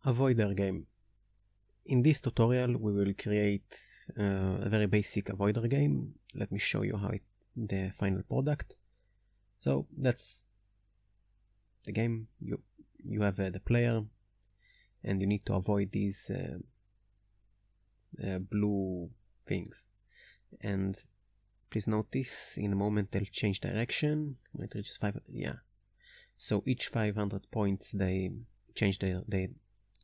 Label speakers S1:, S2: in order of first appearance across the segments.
S1: Avoider game. In this tutorial we will create a very basic avoider game. Let me show you how the final product. So that's the game. You have the player and you need to avoid these blue things. And please notice in a moment they'll change direction when it reaches 5. Yeah. So each 500 points they change their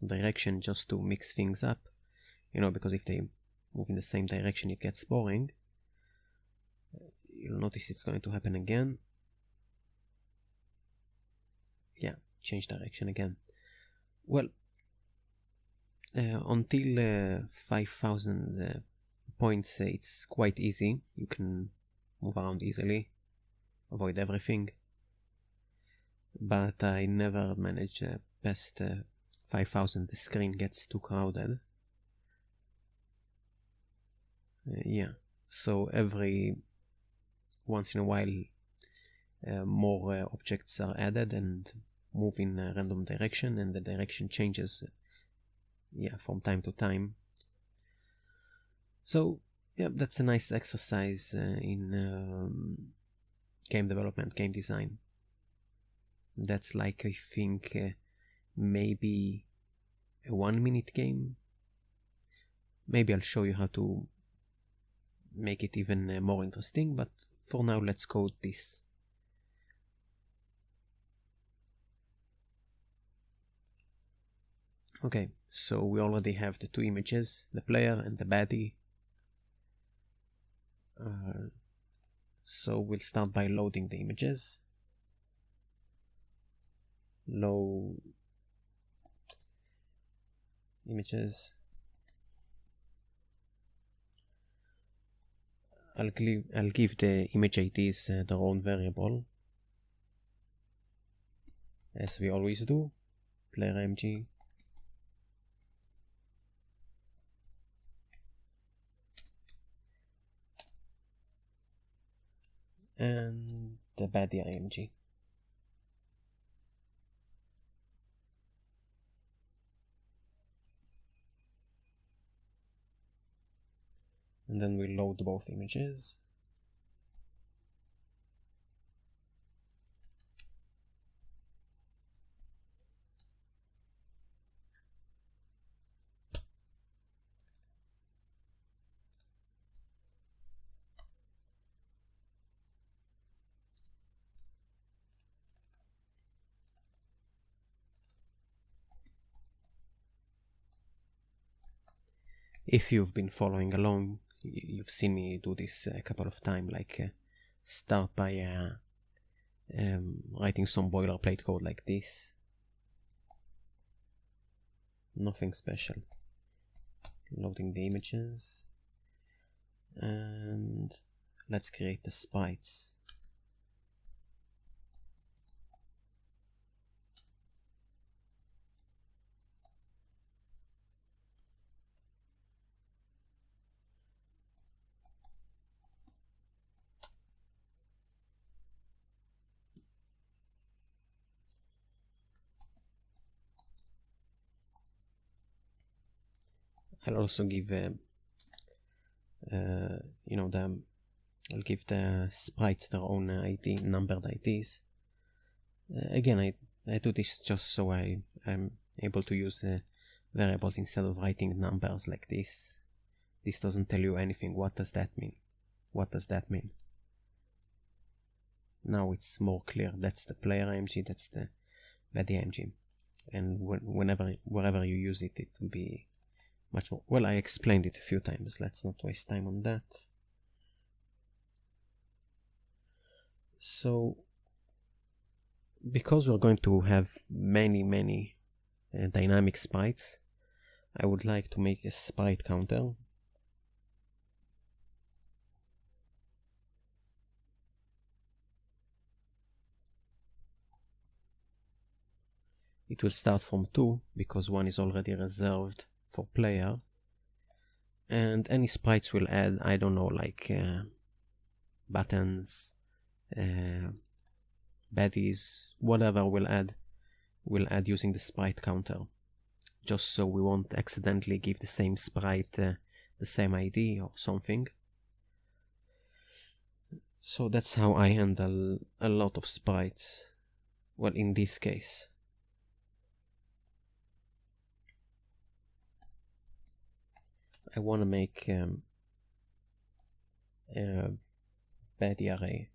S1: direction just to mix things up, because if they move in the same direction it gets boring. You'll notice it's going to happen again. Yeah, change direction again. Well, until 5,000 points it's quite easy. You can move around easily, avoid everything, but I never manage past 5,000. The screen gets too crowded. Yeah, so every once in a while more objects are added and move in a random direction, and the direction changes from time to time. So yeah, that's a nice exercise in game development, game design. That's like, I think, maybe a 1-minute game. Maybe I'll show you how to make it even more interesting, but for now let's code this. Okay, so we already have the two images, the player and the baddie. So we'll start by loading the images. Load images. I'll give the image IDs their own variable, as we always do. Player img, and the baddie img. And then we load both images. If you've been following along, you've seen me do this a couple of times, like start by writing some boilerplate code like this. Nothing special. Loading the images, and let's create the sprites. I'll also give I'll give the sprites their own ID, numbered IDs. Again, I do this just so I'm able to use variables instead of writing numbers like this. This doesn't tell you anything. What does that mean? What does that mean? Now it's more clear. That's the player IMG, that's the baddie IMG. And wherever you use it, it will be much more. Well, I explained it a few times. Let's not waste time on that. So, because we're going to have many dynamic sprites, I would like to make a sprite counter. It will start from 2 because 1 is already reserved for player, and any sprites will add, I don't know, like buttons, baddies, whatever will add using the sprite counter. just so we won't accidentally give the same sprite the same ID or something. So that's how I handle a lot of sprites. Well, in this case. I want to make a body array.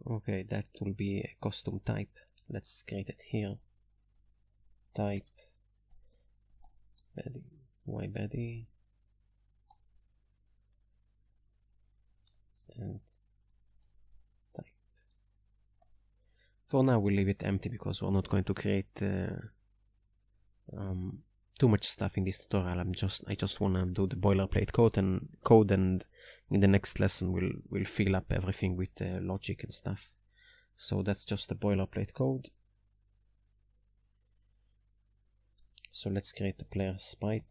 S1: Okay, that will be a custom type. Let's create it here. Type body, y body, and type. For now, we'll leave it empty because we're not going to create too much stuff in this tutorial. I just want to do the boilerplate code, and in the next lesson we'll fill up everything with logic and stuff. So that's just the boilerplate code. So let's create the player sprite.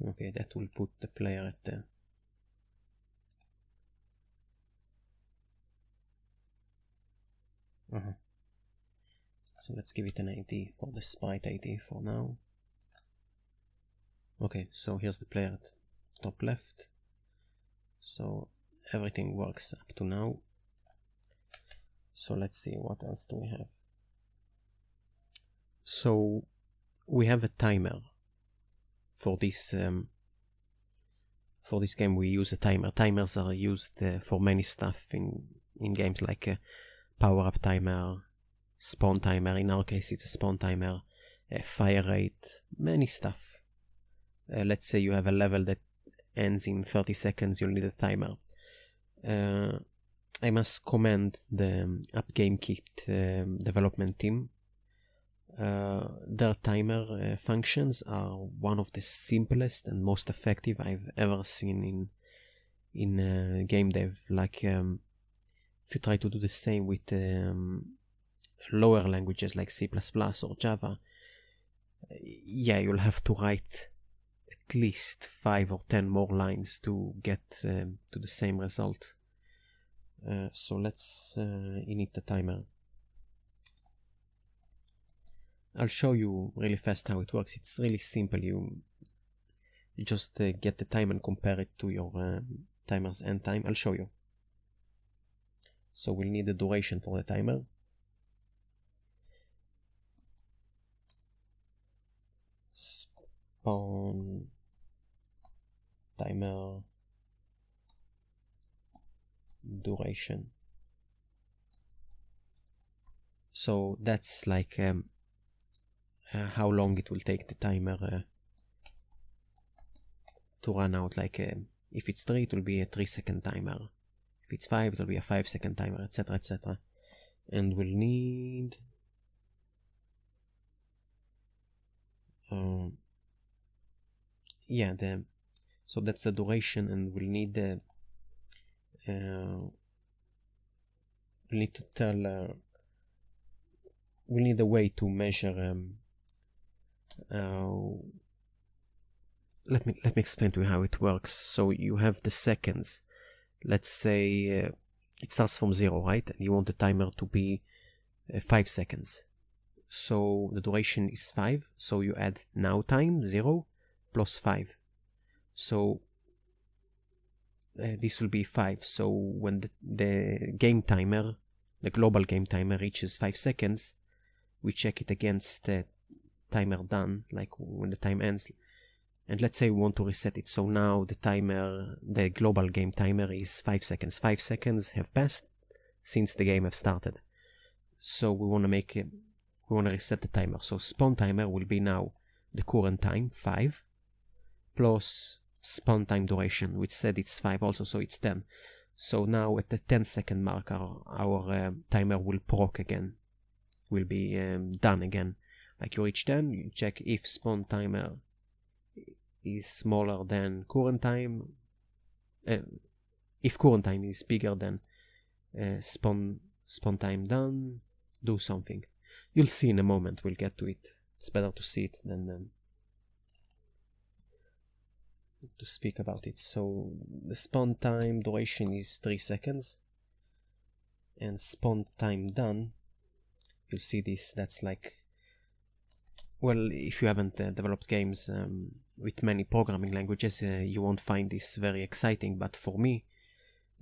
S1: Okay, that will put the player at the So let's give it an ID for the sprite ID for now. Okay, so here's the player at top left. So everything works up to now. So let's see, what else do we have? So we have a timer for this game. We use a timer. Timers are used for many stuff in games, like power up timer, spawn timer. In our case, it's a spawn timer, fire rate, many stuff. Let's say you have a level that ends in 30 seconds, you'll need a timer. I must commend the UpGameKit development team. Their timer functions are one of the simplest and most effective I've ever seen in game dev. Like if you try to do the same with lower languages like C++ or Java, yeah, you'll have to write at least 5 or 10 more lines to get to the same result. So let's init the timer. I'll show you really fast how it works. It's really simple. You just get the time and compare it to your timer's end time. I'll show you. So we'll need the duration for the timer. Spawn timer duration. So that's like how long it will take the timer to run out. Like if it's 3, it will be a 3-second timer. If it's 5, it will be a 5-second timer, etc., etc. And we'll need so that's the duration, and we'll need the we'll need to tell we'll need a way to measure let me explain to you how it works. So you have the seconds. Let's say it starts from 0, right? And you want the timer to be 5 seconds. So the duration is 5. So you add now time 0 plus 5. So this will be 5. So when the game timer, the global game timer, reaches 5 seconds, we check it against the timer done, like when the time ends. And let's say we want to reset it. So now the timer, the global game timer, is 5 seconds. 5 seconds have passed since the game has started. So we want to reset the timer. So spawn timer will be now the current time, 5, plus spawn time duration, which said it's 5 also, so it's 10. So now at the 10-second mark, our timer will proc again, will be done again. Like you reach 10, you check if spawn timer is smaller than current time, if current time is bigger than spawn time done, do something. You'll see in a moment, we'll get to it. It's better to see it than to speak about it. So the spawn time duration is 3 seconds, and spawn time done, you'll see this, that's like, well, if you haven't developed games with many programming languages, you won't find this very exciting, but for me,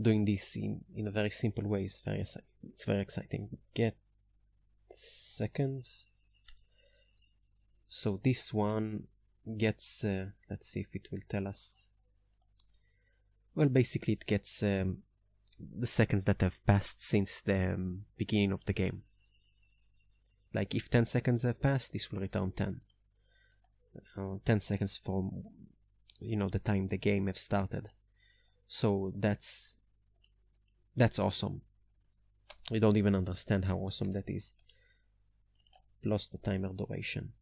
S1: doing this in a very simple way is it's very exciting. Get seconds. So this one gets, let's see if it will tell us. Well, basically it gets the seconds that have passed since the beginning of the game. Like if 10 seconds have passed, this will return 10. 10 seconds from, the time the game have started. So that's awesome. We don't even understand how awesome that is. Plus the timer duration.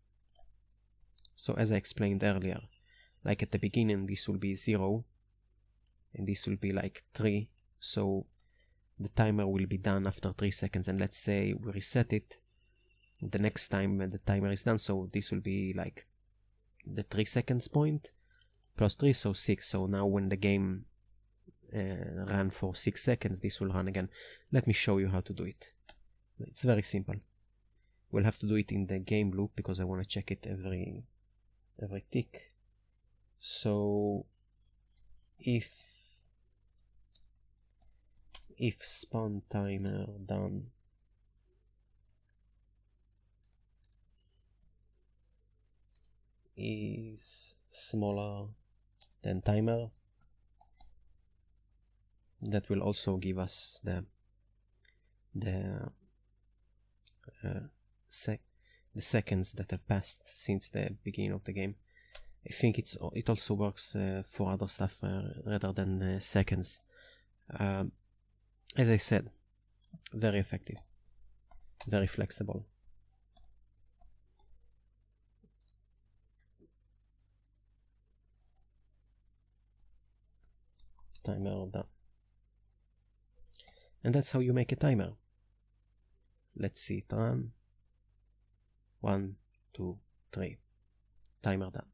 S1: So as I explained earlier, like at the beginning this will be 0 and this will be like 3, so the timer will be done after 3 seconds, and let's say we reset it the next time when the timer is done, so this will be like the 3 seconds point plus 3, so 6. So now when the game ran for 6 seconds, this will run again. Let me show you how to do it. It's very simple. We'll have to do it in the game loop because I want to check it every tick. So if spawn timer done is smaller than timer, that will also give us the seconds that have passed since the beginning of the game. I think it also works for other stuff rather than seconds. As I said, very effective, very flexible. Timer done. And that's how you make a timer. Let's see it run. 1, 2, 3. Timer done.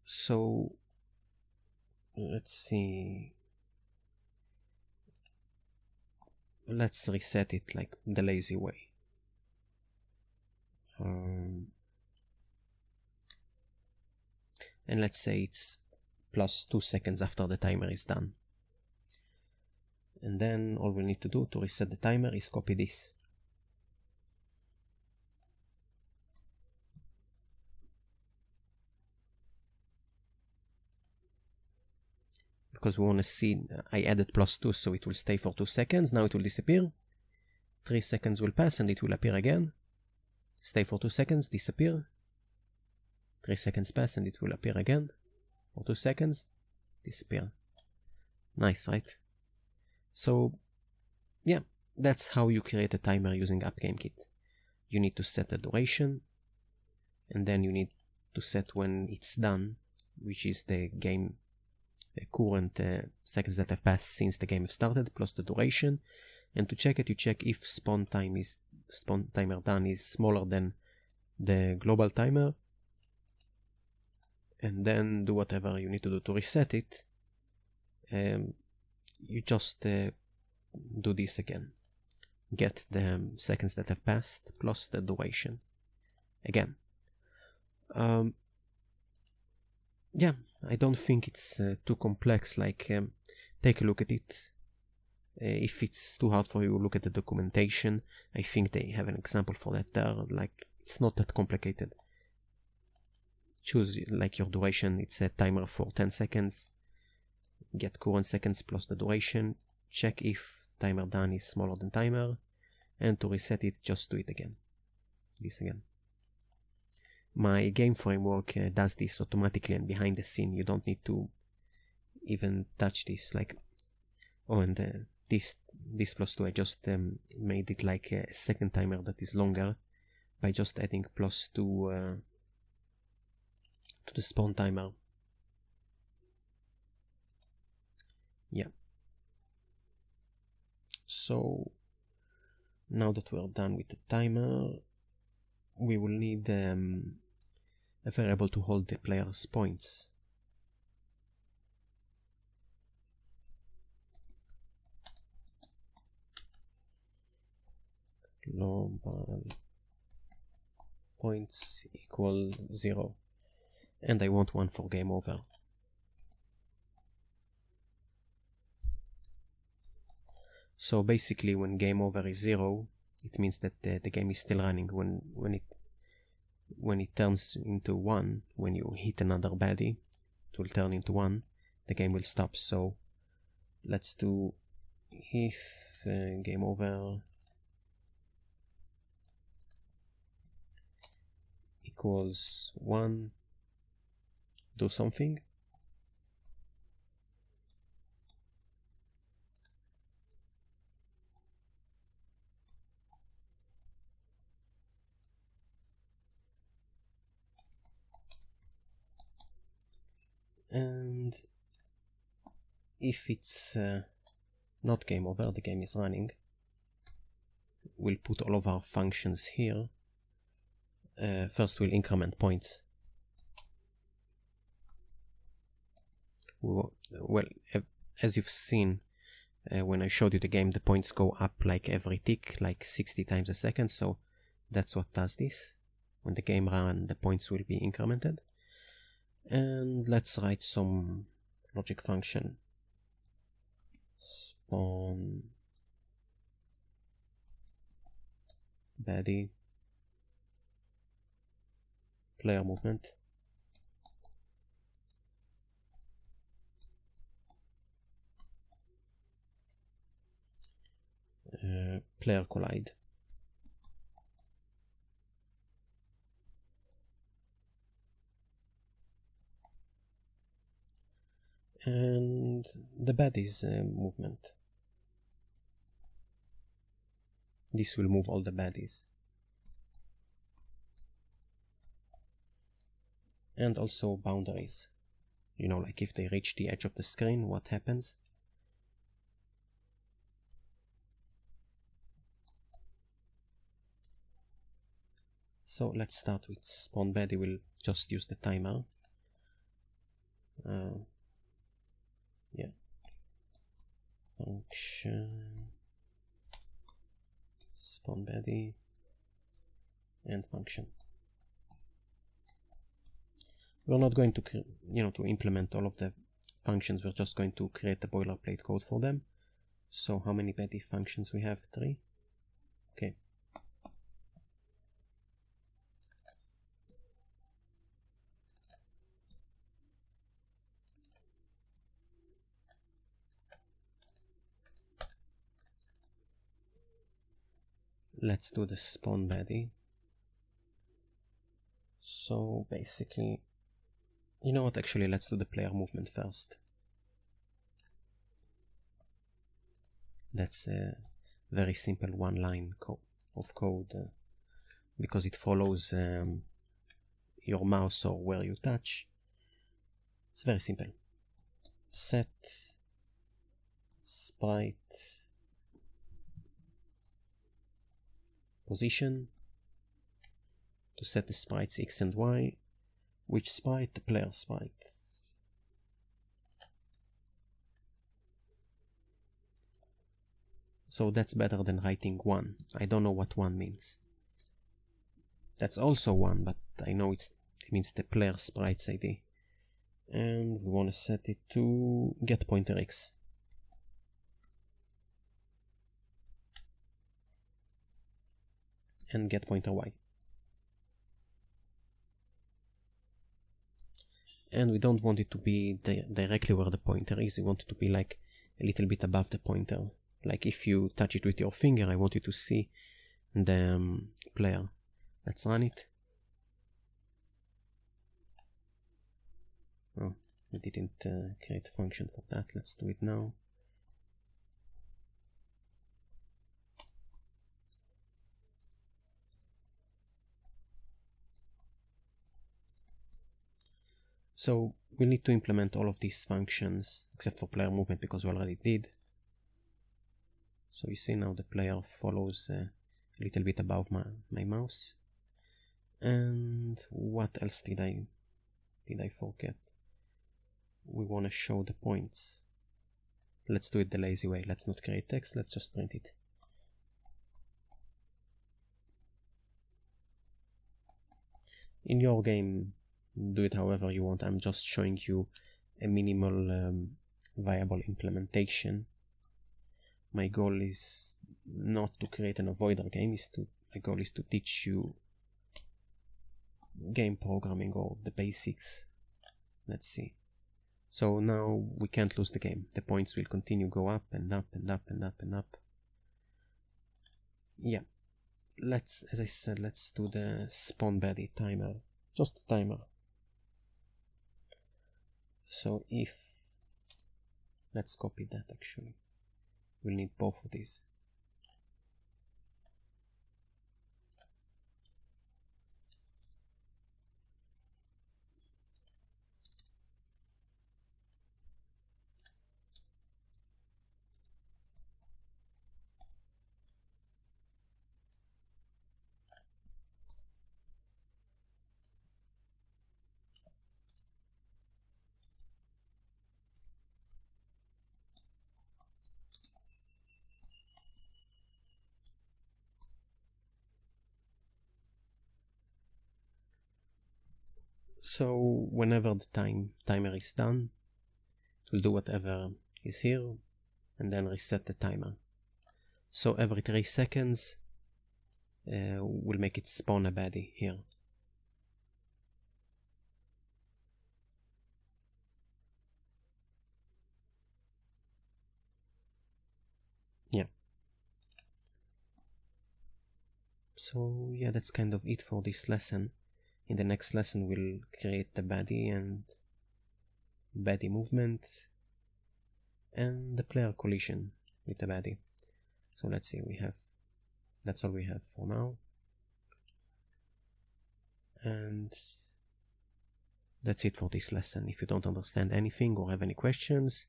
S1: So let's see. Let's reset it like the lazy way. And let's say it's plus 2 seconds after the timer is done. And then all we need to do to reset the timer is copy this. Because we want to see, I added plus 2, so it will stay for 2 seconds. Now it will disappear. 3 seconds will pass and it will appear again. Stay for 2 seconds, disappear. 3 seconds pass and it will appear again. For 2 seconds, disappear. Nice, right? So, yeah, that's how you create a timer using AppGameKit. You need to set the duration, and then you need to set when it's done, which is the game current seconds that have passed since the game have started, plus the duration. And to check it, you check if spawn timer done is smaller than the global timer, and then do whatever you need to do to reset it. You just do this again. Get the seconds that have passed plus the duration again. Yeah, I don't think it's too complex. Like, take a look at it. If it's too hard for you, look at the documentation. I think they have an example for that there. Like, it's not that complicated. Choose like your duration. It's a timer for 10 seconds. Get current seconds plus the duration. Check if timer done is smaller than timer. And to reset it, just do it again. This again. My game framework does this automatically and behind the scene. You don't need to even touch this. Like, oh, and this plus 2, I just made it like a second timer that is longer by just adding plus 2 to the spawn timer. Yeah. So now that we're done with the timer, we will need a variable to hold the player's points. Global points equal 0, and I want one for game over. So basically when game over is 0, it means that the game is still running. When it turns into 1, when you hit another baddie, it will turn into 1, the game will stop. So let's do if game over equals 1, do something. And if it's not game over, the game is running, we'll put all of our functions here. First we'll increment points. Well, as you've seen when I showed you the game, the points go up like every tick, like 60 times a second, so that's what does this. When the game runs, the points will be incremented. And let's write some logic function. Spawn baddie player movement player collide. And the baddie's movement. This will move all the baddies. And also boundaries. You know, like if they reach the edge of the screen, what happens? So let's start with spawn baddie. We'll just use the timer. Yeah. Function spawn baddie and function. We're not going to, to implement all of the functions. We're just going to create the boilerplate code for them. So how many baddie functions we have? 3. Okay. Let's do the spawn baddie. So basically, you know what, actually let's do the player movement first. That's a very simple one line of code because it follows your mouse or where you touch. It's very simple. Set sprite position to set the sprites X and Y. Which sprite? The player sprite. So that's better than writing 1. I don't know what 1 means. That's also 1, but I know it means the player sprite's ID. And we want to set it to get pointer X. And get pointer Y. And we don't want it to be directly where the pointer is. We want it to be like a little bit above the pointer. Like if you touch it with your finger, I want you to see the player. Let's run it. Oh, we didn't create a function for that. Let's do it now. So we'll need to implement all of these functions except for player movement because we already did. So you see now the player follows a little bit above my mouse. And what else did I forget? We want to show the points. Let's do it the lazy way. Let's not create text, let's just print it. In your game, do it however you want. I'm just showing you a minimal viable implementation. My goal is not to create an avoider game. My goal is to teach you game programming or the basics. Let's see. So now we can't lose the game. The points will continue go up and up and up and up and up. Yeah. As I said, let's do the spawn baddie timer. Just a timer. So let's copy that actually. We'll need both of these. So whenever the timer is done, it will do whatever is here and then reset the timer. So every 3 seconds we'll make it spawn a baddie here. Yeah. So yeah, that's kind of it for this lesson. In the next lesson we'll create the baddie and baddie movement and the player collision with the baddie. So let's see, that's all we have for now. And that's it for this lesson. If you don't understand anything or have any questions,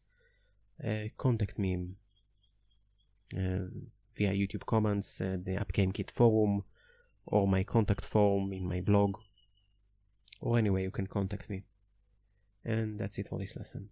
S1: contact me via YouTube comments, the App Game Kit forum, or my contact form in my blog, or anyway you can contact me. And that's it for this lesson.